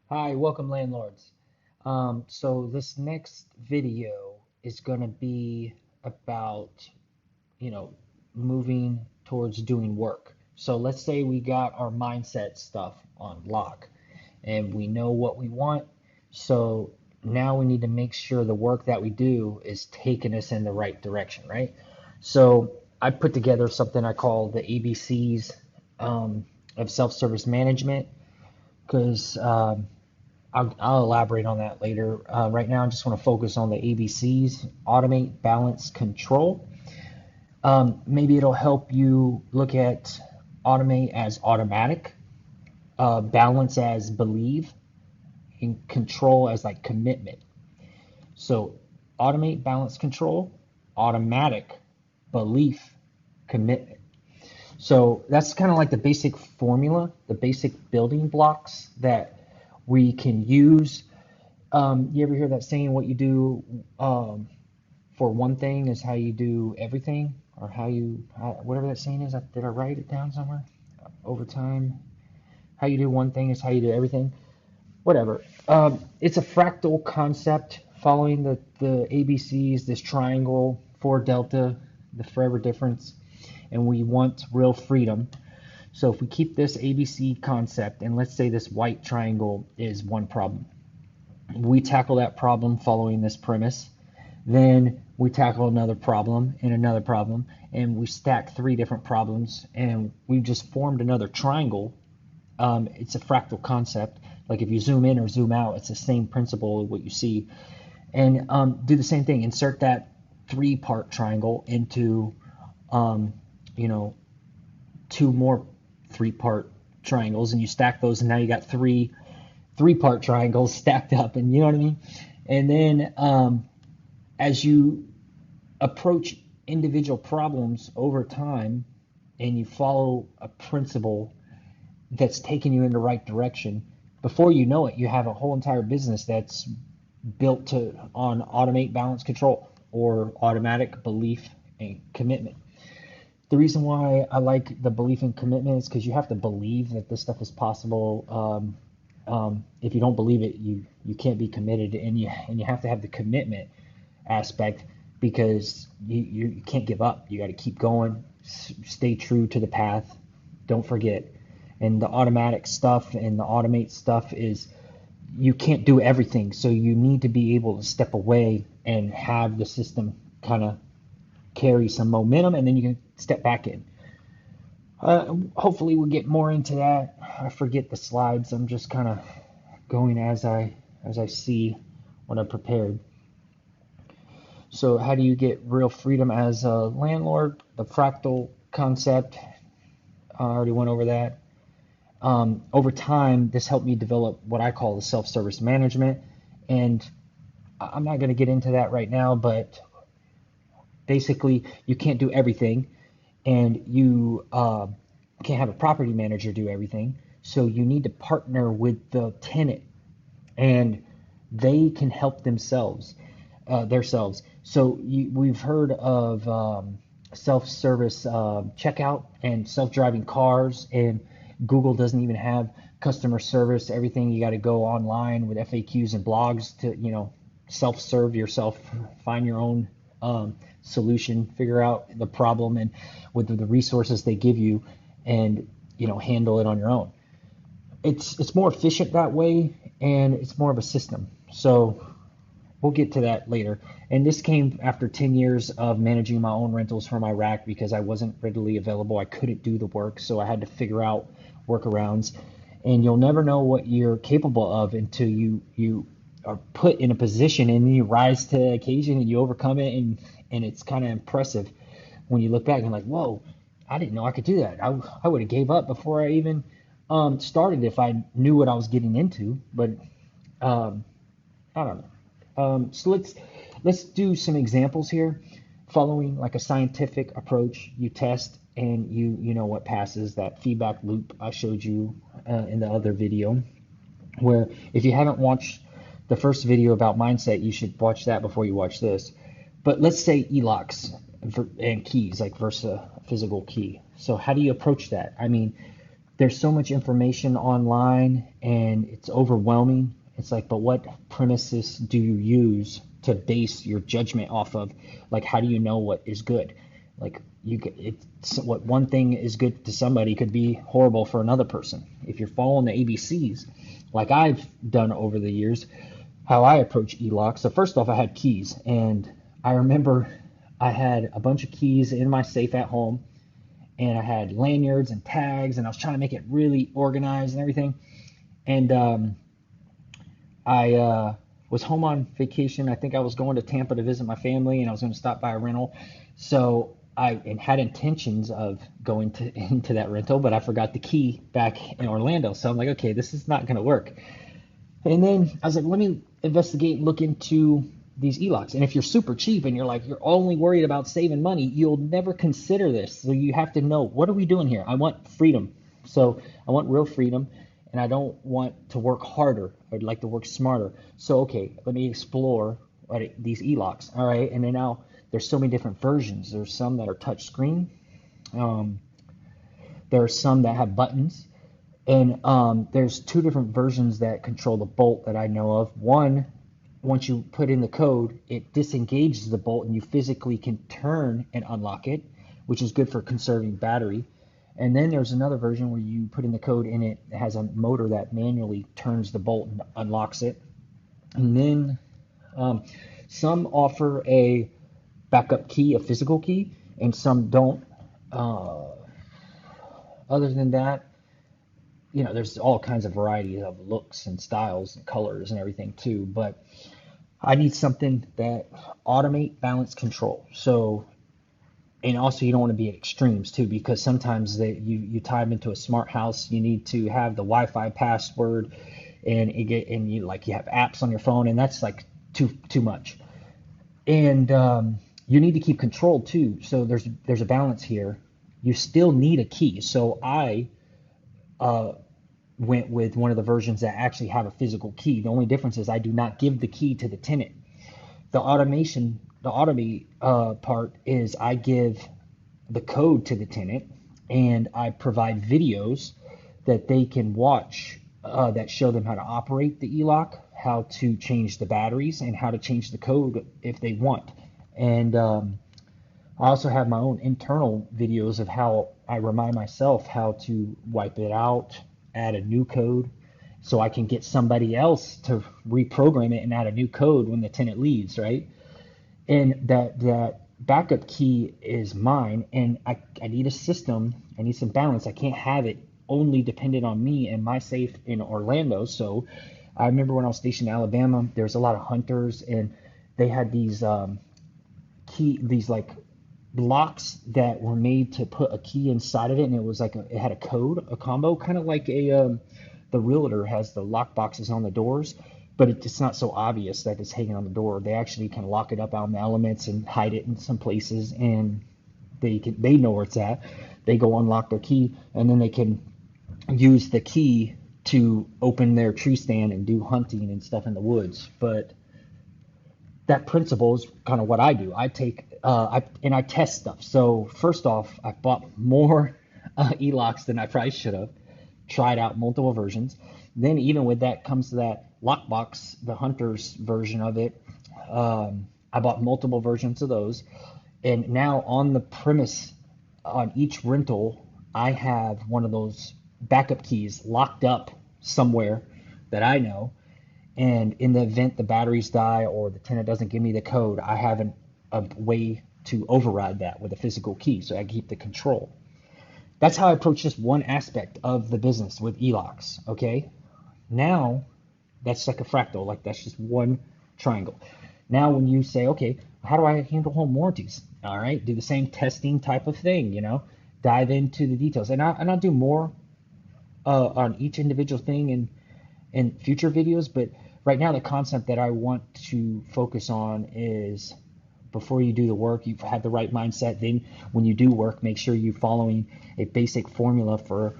Hi, welcome landlords. So this next video is going to be about, you know, moving towards doing work. So let's say we got our mindset stuff on lock and we know what we want. So now we need to make sure the work that we do is taking us in the right direction, right? So I put together something I call the ABCs of self-service management because I'll elaborate on that later. Right now, I just want to focus on the ABCs: automate, balance, control. Maybe it'll help you look at automate as automatic, balance as believe, and control as like commitment. So, automate, balance, control, automatic, belief, commitment. So, that's kind of like the basic formula, the basic building blocks that we can use. You ever hear that saying, what you do for one thing is how you do everything, or whatever that saying is? Did I write it down somewhere? Over time, how you do one thing is how you do everything. Whatever. It's a fractal concept following the ABCs, this triangle, four delta, the forever difference, and we want real freedom. So if we keep this ABC concept, and let's say this white triangle is one problem, we tackle that problem following this premise. Then we tackle another problem, and we stack three different problems, and we've just formed another triangle. It's a fractal concept. Like if you zoom in or zoom out, it's the same principle of what you see. And do the same thing. Insert that three-part triangle into, um, you know, two more three-part triangles, and you stack those, and now you got three-part triangles stacked up, and you know what I mean? And then as you approach individual problems over time and you follow a principle that's taking you in the right direction, before you know it, you have a whole entire business that's built on automate, balance, control, or automatic, belief, and commitment. The reason why I like the belief and commitment is because you have to believe that this stuff is possible. If you don't believe it, you can't be committed, and you have to have the commitment aspect because you can't give up. You got to keep going, stay true to the path, don't forget. And the automatic stuff and the automate stuff is you can't do everything, so you need to be able to step away and have the system kind of carry some momentum, and then you can step back in. Hopefully we'll get more into that. I forget the slides. I'm just kind of going as I see what I prepared. So how do you get real freedom as a landlord? The fractal concept, I already went over that. Over time, this helped me develop what I call the self-service management. And I'm not going to get into that right now, but basically you can't do everything, and you can't have a property manager do everything. So you need to partner with the tenant, and they can help themselves. So we've heard of self-service checkout and self-driving cars, and Google doesn't even have customer service. Everything you got to go online with FAQs and blogs to, self-serve yourself, find your own solution, figure out the problem, and with the resources they give you, and handle it on your own. It's more efficient that way, and it's more of a system. So we'll get to that later. And this came after 10 years of managing my own rentals from Iraq because I wasn't readily available. I couldn't do the work, so I had to figure out workarounds. And you'll never know what you're capable of until you are put in a position and you rise to the occasion and you overcome it, and it's kind of impressive when you look back and like, whoa, I didn't know I could do that. I would have gave up before I even started if I knew what I was getting into. But um, I don't know. So let's do some examples here. Following like a scientific approach, you test and you know what passes, that feedback loop I showed you in the other video. Where if you haven't watched the first video about mindset, you should watch that before you watch this. But let's say e-locks and keys, like versus a physical key. So how do you approach that? I mean, there's so much information online and it's overwhelming. It's like, but what premises do you use to base your judgment off of? Like, how do you know what is good? Like, it's what one thing is good to somebody could be horrible for another person. If you're following the ABCs, like I've done over the years, how I approach e-locks. So first off, I had keys, and I remember I had a bunch of keys in my safe at home, and I had lanyards and tags, and I was trying to make it really organized and everything. And I was home on vacation. I think I was going to Tampa to visit my family, and I was going to stop by a rental. So I had intentions of going into that rental, but I forgot the key back in Orlando. So I'm like, okay, this is not going to work. And then I was like, let me investigate and look into these e-locks. And if you're super cheap and you're only worried about saving money, you'll never consider this. So you have to know, what are we doing here? I want freedom. So I want real freedom, and I don't want to work harder. I'd like to work smarter. So, okay, let me explore these e-locks. All right. And then now there's so many different versions. There's some that are touch screen. There are some that have buttons. And there's two different versions that control the bolt that I know of. One, once you put in the code, it disengages the bolt and you physically can turn and unlock it, which is good for conserving battery. And then there's another version where you put in the code and it has a motor that manually turns the bolt and unlocks it. And then some offer a backup key, a physical key, and some don't. Other than that, there's all kinds of varieties of looks and styles and colors and everything too, but I need something that automate balance control. So, and also you don't want to be at extremes too, because sometimes you tie them into a smart house, you need to have the Wi-Fi password, and you have apps on your phone, and that's like too much. And you need to keep control too. So there's a balance here. You still need a key. So I went with one of the versions that actually have a physical key. The only difference is I do not give the key to the tenant. The automate part is I give the code to the tenant, and I provide videos that they can watch that show them how to operate the e-lock, how to change the batteries, and how to change the code if they want. And I also have my own internal videos of how I remind myself how to wipe it out, add a new code, so I can get somebody else to reprogram it and add a new code when the tenant leaves, right? And that backup key is mine, and I need a system. I need some balance. I can't have it only dependent on me and my safe in Orlando. So I remember when I was stationed in Alabama, there's a lot of hunters, and they had these like blocks that were made to put a key inside of it, and it was like it had a code, a combo, kind of like the realtor has the lock boxes on the doors, but it's not so obvious that it's hanging on the door. They actually can lock it up out in the elements and hide it in some places, and they know where it's at. They go unlock their key, and then they can use the key to open their tree stand and do hunting and stuff in the woods. But that principle is kind of what I do. I take I test stuff. So first off, I bought more e-locks than I probably should have. Tried out multiple versions. Then even with that comes to that lockbox, the Hunter's version of it. I bought multiple versions of those, and now on the premise on each rental, I have one of those backup keys locked up somewhere that I know. And in the event the batteries die or the tenant doesn't give me the code, I have a way to override that with a physical key, so I keep the control. That's how I approach just one aspect of the business with e-locks, okay? Now, that's like a fractal, like that's just one triangle. Now when you say, okay, how do I handle home warranties? All right, do the same testing type of thing, dive into the details. And I'll do more on each individual thing in future videos, but right now the concept that I want to focus on is before you do the work, you've had the right mindset. Then when you do work, make sure you're following a basic formula for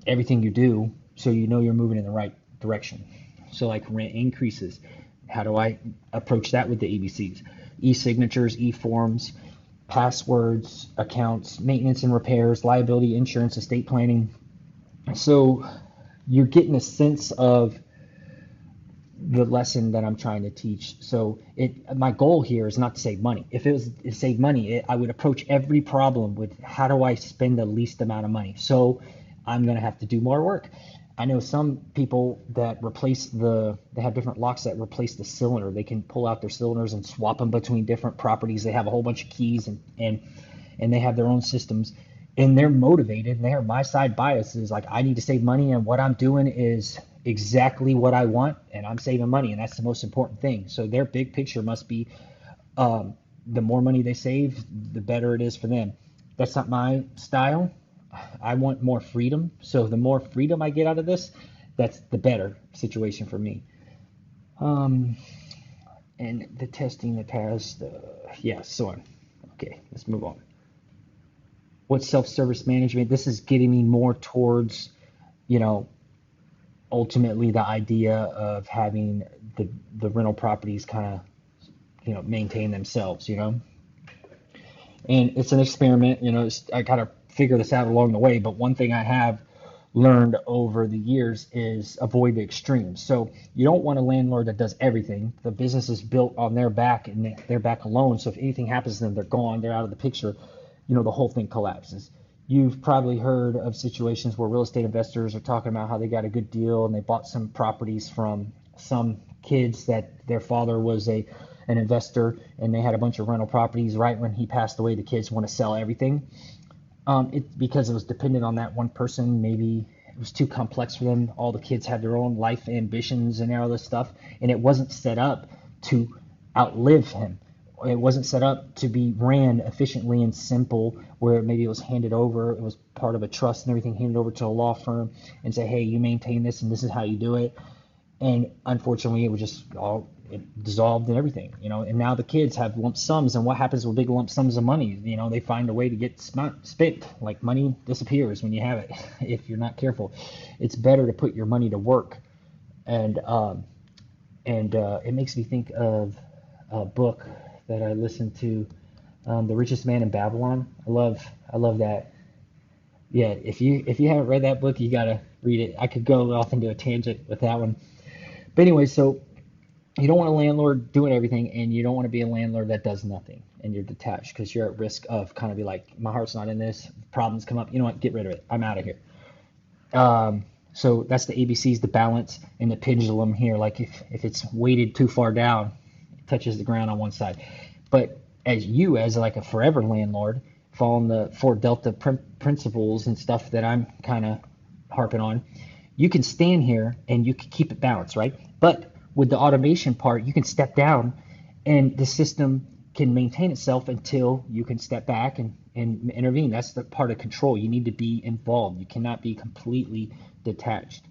everything you do, so you know you're moving in the right direction. So like rent increases, how do I approach that with the ABCs? E-signatures, e-forms, passwords, accounts, maintenance and repairs, liability, insurance, estate planning, So you're getting a sense of the lesson that I'm trying to teach. So my goal here is not to save money. If it was to save money, I would approach every problem with how do I spend the least amount of money. So I'm going to have to do more work. I know some people that they have different locks that replace the cylinder. They can pull out their cylinders and swap them between different properties. They have a whole bunch of keys and they have their own systems, and they're motivated, and they're my side bias is like, I need to save money, and what I'm doing is exactly what I want, and I'm saving money, and that's the most important thing. So their big picture must be, the more money they save, the better it is for them. That's not my style. I want more freedom. So the more freedom I get out of this, that's the better situation for me. Um, and the testing that passed, yeah, so on. Okay, let's move on. What's self-service management? This is getting me more towards, you know, ultimately the idea of having the rental properties kind of, maintain themselves, and it's an experiment. I gotta figure this out along the way, but one thing I have learned over the years is avoid the extremes. So you don't want a landlord that does everything. The business is built on their back and their back alone. So if anything happens to them, they're gone, they're out of the picture. The whole thing collapses. You've probably heard of situations where real estate investors are talking about how they got a good deal and they bought some properties from some kids that their father was an investor, and they had a bunch of rental properties. Right when he passed away, the kids want to sell everything. Because it was dependent on that one person. Maybe it was too complex for them. All the kids had their own life ambitions and all this stuff, and it wasn't set up to outlive him. It wasn't set up to be ran efficiently and simple, where maybe it was handed over. It was part of a trust and everything, handed over to a law firm and say, hey, you maintain this and this is how you do it. And unfortunately, it was just all it dissolved and everything, and now the kids have lump sums. And what happens with big lump sums of money? They find a way to get spent. Like, money disappears when you have it if you're not careful. It's better to put your money to work. And it makes me think of a book that I listened to, The Richest Man in Babylon. I love that. Yeah, if you haven't read that book, you gotta read it. I could go off into a tangent with that one. But anyway, so you don't want a landlord doing everything, and you don't want to be a landlord that does nothing and you're detached, because you're at risk of kind of be like, my heart's not in this. Problems come up. You know what? Get rid of it. I'm out of here. So that's the ABCs, the balance and the pendulum here. Like, if it's weighted too far down, it touches the ground on one side. But as like a forever landlord, following the 4 Delta principles and stuff that I'm kind of harping on, you can stand here and you can keep it balanced, right? But with the automation part, you can step down and the system can maintain itself until you can step back and intervene. That's the part of control. You need to be involved. You cannot be completely detached.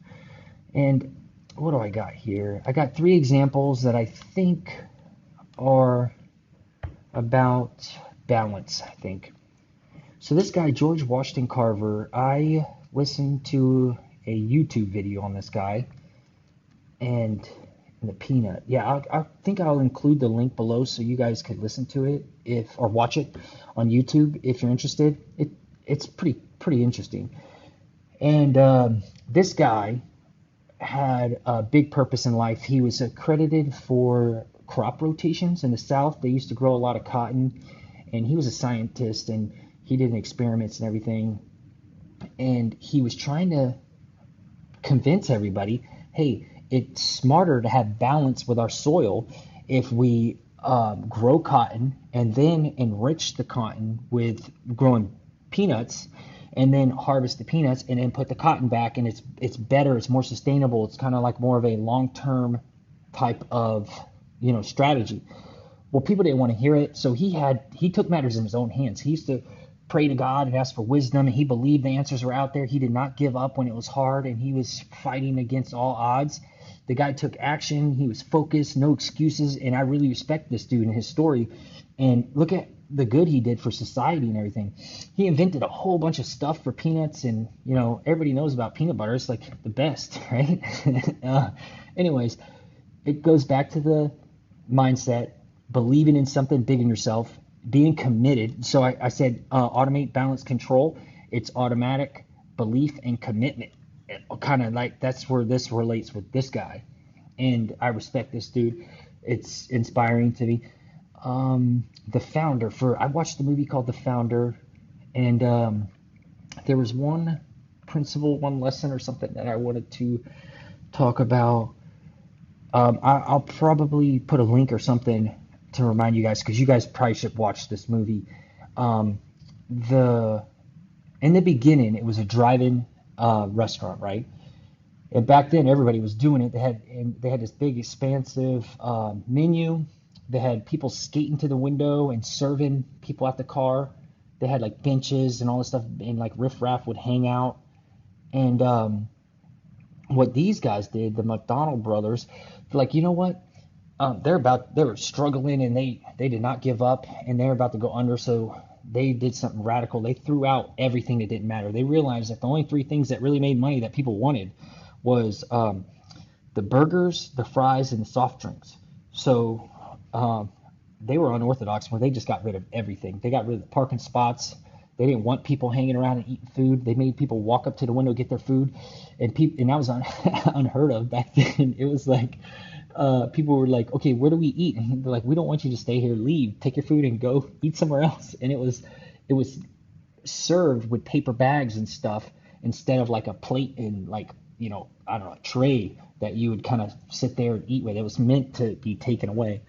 And what do I got here? I got 3 examples that I think are about balance, I think. So this guy, George Washington Carver, I listened to a YouTube video on this guy, and the peanut. Yeah, I think I'll include the link below so you guys could listen to it or watch it on YouTube if you're interested. It's pretty interesting. And this guy had a big purpose in life. He was accredited for crop rotations in the South. They used to grow a lot of cotton, and he was a scientist, and he did experiments and everything. And he was trying to convince everybody, hey, it's smarter to have balance with our soil if we grow cotton and then enrich the cotton with growing peanuts, and then harvest the peanuts and then put the cotton back, and it's better, it's more sustainable, it's kind of like more of a long-term type of strategy. Well, people didn't want to hear it, so he took matters in his own hands. He used to pray to God and ask for wisdom, and he believed the answers were out there. He did not give up when it was hard, and he was fighting against all odds. The guy took action. He was focused, no excuses, and I really respect this dude and his story. And look at the good he did for society and everything. He invented a whole bunch of stuff for peanuts, and everybody knows about peanut butter. It's like the best, right? Anyways, it goes back to the mindset, believing in something big in yourself, being committed. So I said automate, balance, control. It's automatic belief and commitment. kind of like that's where this relates with this guy, and I respect this dude. It's inspiring to me. The founder for I watched the movie called The Founder, and there was one principle, one lesson or something that I wanted to talk about. I'll probably put a link or something to remind you guys because you guys probably should watch this movie. Um, the In the beginning, it was a drive-in restaurant, right? And back then, everybody was doing it. They had this big, expansive menu. They had people skating to the window and serving people at the car. They had like benches and all this stuff, and like riffraff would hang out. And what these guys did, the McDonald brothers, they're like, you know what? They were struggling and they did not give up and they're about to go under. So they did something radical. They threw out everything that didn't matter. They realized that the only three things that really made money that people wanted was the burgers, the fries, and the soft drinks. So they were unorthodox where they just got rid of everything. They got rid of the parking spots. They didn't want people hanging around and eating food. They made people walk up to the window, get their food, and that was unheard of back then. It was like people were like, "Okay, where do we eat?" And they're like, "We don't want you to stay here. Leave, take your food, and go eat somewhere else." And it was served with paper bags and stuff instead of like a plate and like I don't know, a tray that you would kind of sit there and eat with. It was meant to be taken away,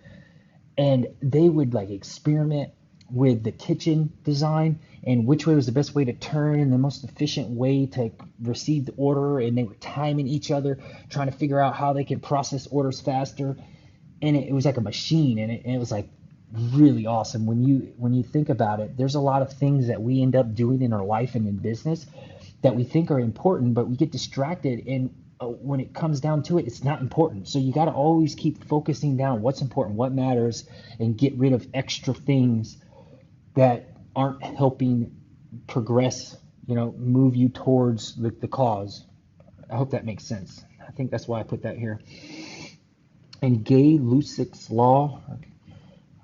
and they would like experiment with the kitchen design and which way was the best way to turn and the most efficient way to receive the order, and they were timing each other, trying to figure out how they could process orders faster. And it was like a machine, and it was like really awesome when you think about it. There's a lot of things that we end up doing in our life and in business that we think are important, but we get distracted, and when it comes down to it, it's not important. So you got to always keep focusing down what's important, what matters, and get rid of extra things that aren't helping progress, move you towards the cause. I hope that makes sense. I think that's why I put that here. And Gay-Lussac's law,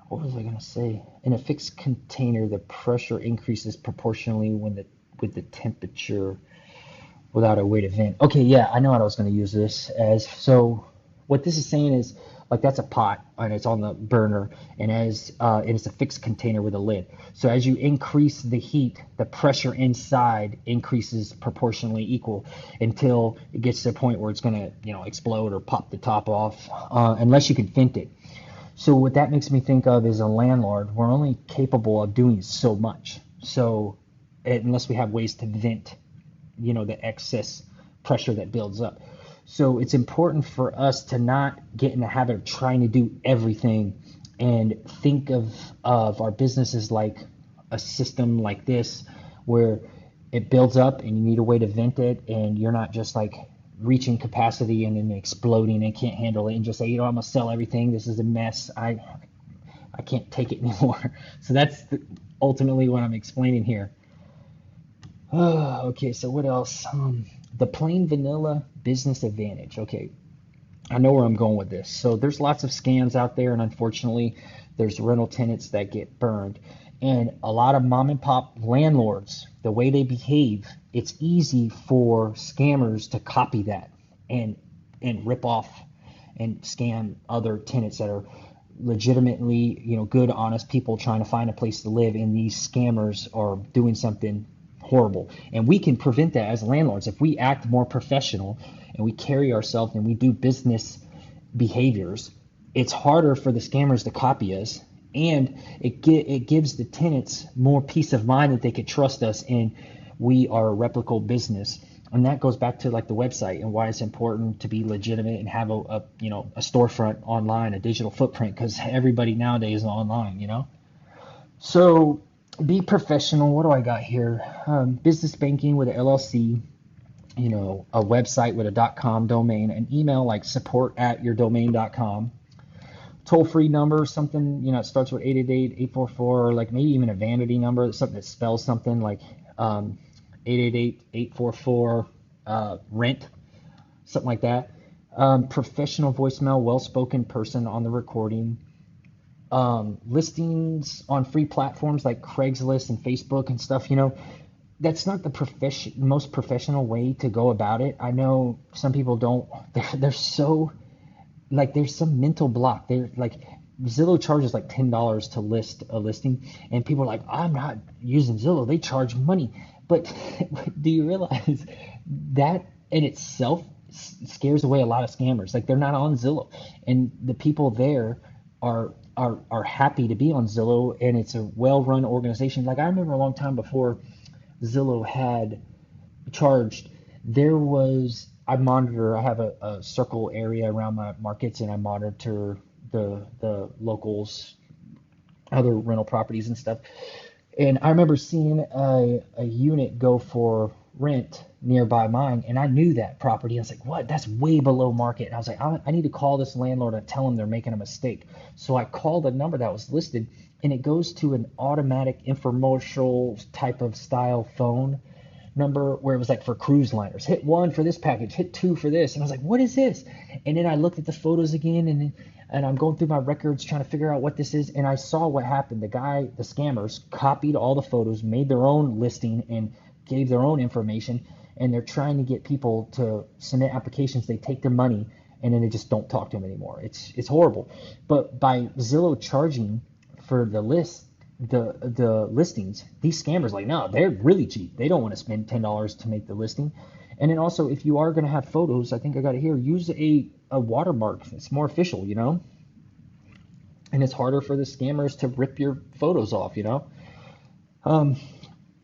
what was I going to say? In a fixed container, the pressure increases proportionally with the temperature without a way to vent. Okay, yeah, I know what I was going to use this as. So what this is saying is, like, that's a pot and it's on the burner, and it's a fixed container with a lid. So as you increase the heat, the pressure inside increases proportionally equal until it gets to a point where it's going to explode or pop the top off, unless you can vent it. So what that makes me think of is a landlord. We're only capable of doing so much. So unless we have ways to vent, the excess pressure that builds up. So it's important for us to not get in the habit of trying to do everything and think of our businesses like a system like this where it builds up and you need a way to vent it, and you're not just like reaching capacity and then exploding and can't handle it and just say, I'm gonna sell everything. This is a mess. I can't take it anymore. So that's ultimately what I'm explaining here. Okay, so what else? The plain vanilla business advantage. Okay, I know where I'm going with this. So there's lots of scams out there, and unfortunately, there's rental tenants that get burned. And a lot of mom and pop landlords, the way they behave, it's easy for scammers to copy that and rip off and scam other tenants that are legitimately, good, honest people trying to find a place to live, and these scammers are doing something horrible. And we can prevent that as landlords if we act more professional and we carry ourselves and we do business behaviors. It's harder for the scammers to copy us, and it gives the tenants more peace of mind that they could trust us and we are a replicable business. And that goes back to like the website and why it's important to be legitimate and have a storefront online, a digital footprint, because everybody nowadays is online. So be professional. What do I got here? Business banking with an LLC, a website with a .com domain, an email like support@yourdomain.com, toll-free number, something, it starts with 888-844, or like maybe even a vanity number, something that spells something like 888-844 rent, something like that. Professional voicemail, well-spoken person on the recording. Listings on free platforms like Craigslist and Facebook and stuff, that's not the most professional way to go about it. I know some people don't. They're so like there's some mental block. They're like Zillow charges like $10 to list a listing, and people are like, I'm not using Zillow. They charge money. But do you realize that in itself scares away a lot of scammers? Like they're not on Zillow, and the people there are happy to be on Zillow, and it's a well-run organization. Like I remember a long time before Zillow had charged, I have a circle area around my markets, and I monitor the locals, other rental properties and stuff. And I remember seeing a unit go for rent nearby mine, and I knew that property. I was like, what? That's way below market. And I was like, I need to call this landlord and tell him they're making a mistake. So I called a number that was listed, and it goes to an automatic infomercial type of style phone number where it was like for cruise liners, hit 1 for this package, hit 2 for this. And I was like, what is this? And then I looked at the photos again, and I'm going through my records trying to figure out what this is. And I saw what happened. The scammers copied all the photos, made their own listing, and gave their own information. And they're trying to get people to submit applications. They take their money, and then they just don't talk to them anymore. It's horrible. But by Zillow charging for the listings, these scammers like, no, they're really cheap. They don't want to spend $10 to make the listing. And then also, if you are going to have photos, I think I got it here, use a watermark. It's more official, and it's harder for the scammers to rip your photos off. um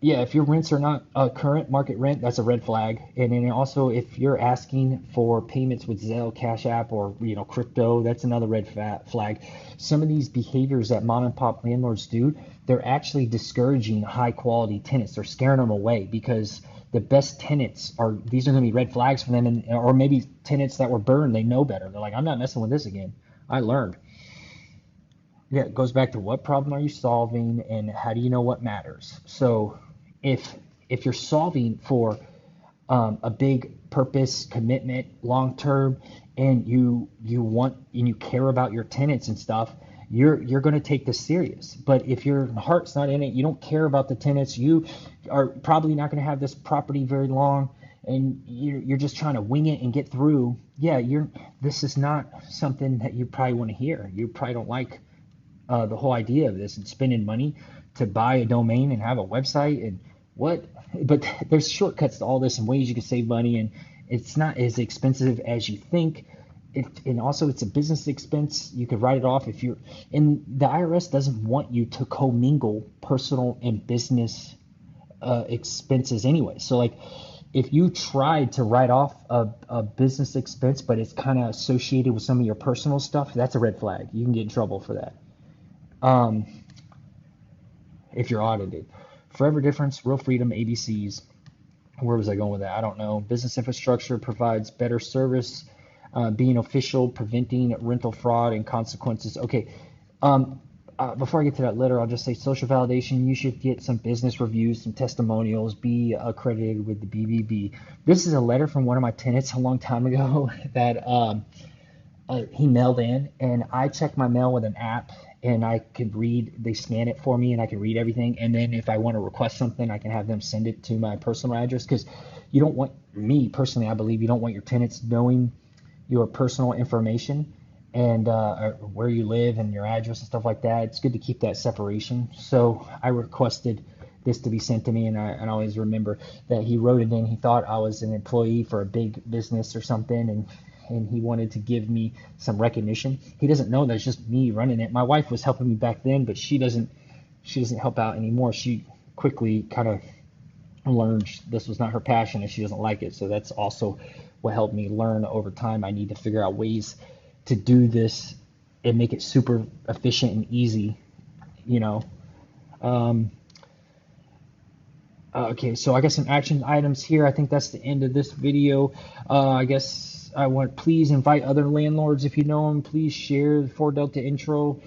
yeah, if your rents are not current market rent, that's a red flag. And then also, if you're asking for payments with Zelle, Cash App, or crypto, that's another red flag. Some of these behaviors that mom and pop landlords do, they're actually discouraging high quality tenants. They're scaring them away because the best tenants these are going to be red flags for them, or maybe tenants that were burned, they know better. They're like, I'm not messing with this again. I learned. Yeah, it goes back to what problem are you solving and how do you know what matters. So if you're solving for a big purpose, commitment, long term, and you want and you care about your tenants and stuff, you're going to take this serious. But if your heart's not in it, you don't care about the tenants, you are probably not going to have this property very long, and you're just trying to wing it and get through. Yeah, this is not something that you probably want to hear. You probably don't like the whole idea of this and spending money to buy a domain and have a website and what. But there's shortcuts to all this and ways you can save money, and it's not as expensive as you think. And also, it's a business expense. You could write it off if you're. And the IRS doesn't want you to commingle personal and business expenses anyway. So like, if you try to write off a business expense, but it's kind of associated with some of your personal stuff, that's a red flag. You can get in trouble for that. If you're audited. Forever difference, real freedom, ABCs. Where was I going with that? I don't know. Business infrastructure provides better service, being official, preventing rental fraud and consequences. Okay. Before I get to that letter, I'll just say social validation. You should get some business reviews, some testimonials, be accredited with the BBB. This is a letter from one of my tenants a long time ago that he mailed in, and I check my mail with an app, and I could read, they scan it for me, and I can read everything. And then if I want to request something, I can have them send it to my personal address, because you don't want, me personally, I believe you don't want your tenants knowing your personal information and where you live and your address and stuff like that. It's good to keep that separation. So I requested this to be sent to me, and I always remember that he wrote it in. He thought I was an employee for a big business or something, and he wanted to give me some recognition. He doesn't know that it's just me running it. My wife was helping me back then, but she doesn't help out anymore. She quickly kind of learned this was not her passion and she doesn't like it. So that's also what helped me learn over time. I need to figure out ways to do this and make it super efficient and easy, Okay, so I got some action items here. I think that's the end of this video. I guess please invite other landlords if you know them. Please share the 4 Delta intro,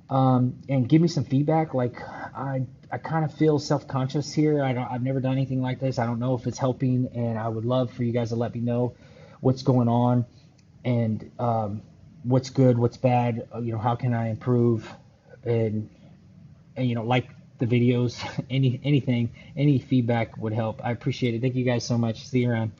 and give me some feedback. Like I kind of feel self-conscious here. I've never done anything like this. I don't know if it's helping, and I would love for you guys to let me know what's going on and what's good, what's bad. How can I improve, and like the videos, any feedback would help. I appreciate it. Thank you guys so much. See you around.